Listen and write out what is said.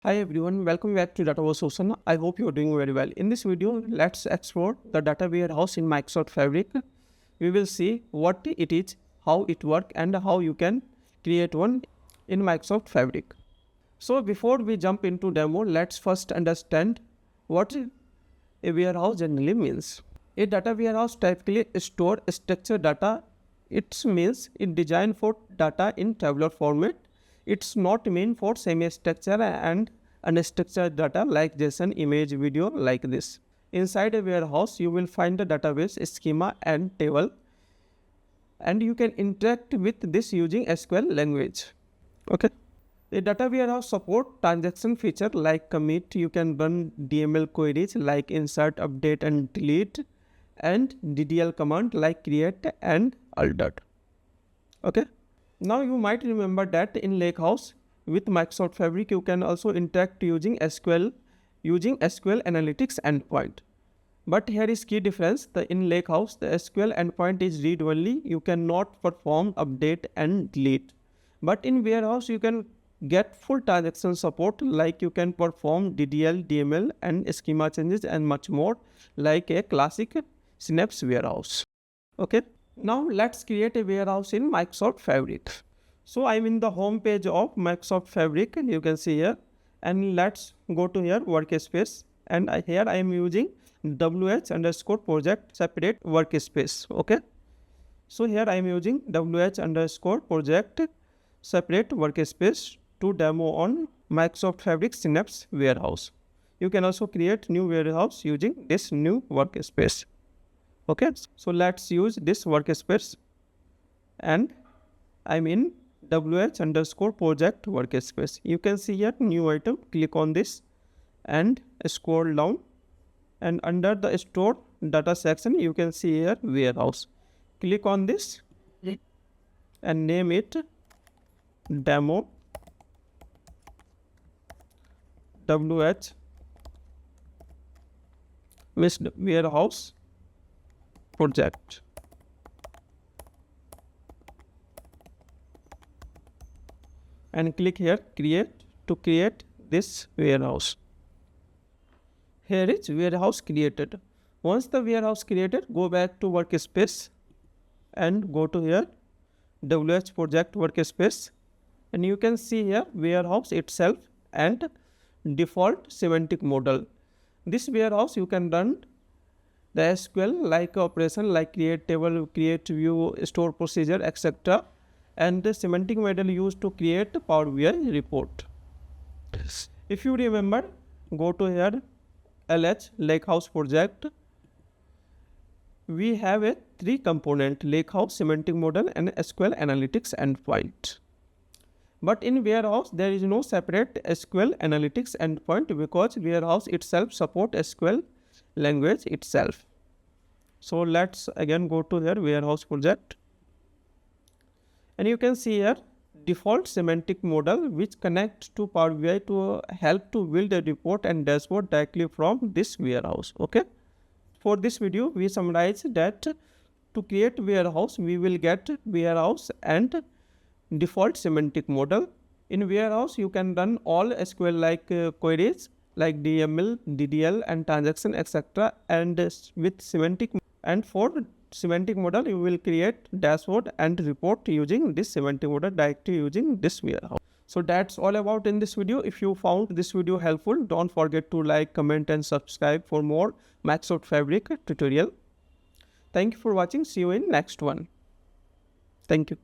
Hi everyone, welcome back to Data Solution. I hope you are doing very well. In this video, let's explore the data warehouse in Microsoft Fabric. We will see what it is, how it works, and how you can create one in Microsoft Fabric. So before we jump into demo, let's first understand what a warehouse generally means. A data warehouse typically stores structured data. It means it designed for data in tabular format. It's not meant for semi-structured and unstructured data like JSON, image, video like this. Inside a warehouse, you will find the database, schema and table, and you can interact with this using SQL language. Okay. A data warehouse support transaction feature like commit. You can run DML queries like insert, update and delete, and DDL command like create and alter. Okay. Now you might remember that in Lakehouse with Microsoft Fabric you can also interact using SQL Analytics endpoint. But here is key difference. In Lakehouse the SQL endpoint is read only. You cannot perform update and delete. But in Warehouse you can get full transaction support, like you can perform DDL, DML and schema changes and much more like a classic Synapse warehouse. Okay. Now let's create a warehouse in Microsoft Fabric. So I'm in the home page of Microsoft Fabric, you can see here, and let's go to here workspace, and here I am using wh_project separate workspace. Okay. So here I am using wh_project separate workspace to demo on Microsoft Fabric Synapse warehouse. You can also create new warehouse using this new workspace. Okay, so let's use this workspace, and I'm in wh_project workspace. You can see here new item. Click on this and scroll down, and under the store data section you can see here warehouse. Click on this and name it demo wh warehouse project, and click here create to create this warehouse. Here is warehouse created. Once the warehouse created, go back to workspace and go to here wh project workspace, and you can see here warehouse itself and default semantic model. This warehouse you can run the SQL like operation like create table, create view, store procedure, etc. and the semantic model used to create Power BI report. If you remember, go to here LH Lakehouse project. We have a 3 component: Lakehouse, semantic model and SQL Analytics endpoint. But in warehouse there is no separate SQL Analytics endpoint because warehouse itself support SQL language itself. So let's again go to here warehouse project, and you can see here default semantic model which connects to Power BI to help to build a report and dashboard directly from this warehouse. Okay. For this video we summarize that to create warehouse we will get warehouse and default semantic model. In warehouse you can run all SQL like queries like DML, DDL and transaction, etc. and with semantic, and for semantic model you will create dashboard and report using this semantic model directly using this warehouse. So that's all about in this video. If you found this video helpful, don't forget to like, comment and subscribe for more Microsoft Fabric tutorial. Thank you for watching. See you in next one. Thank you.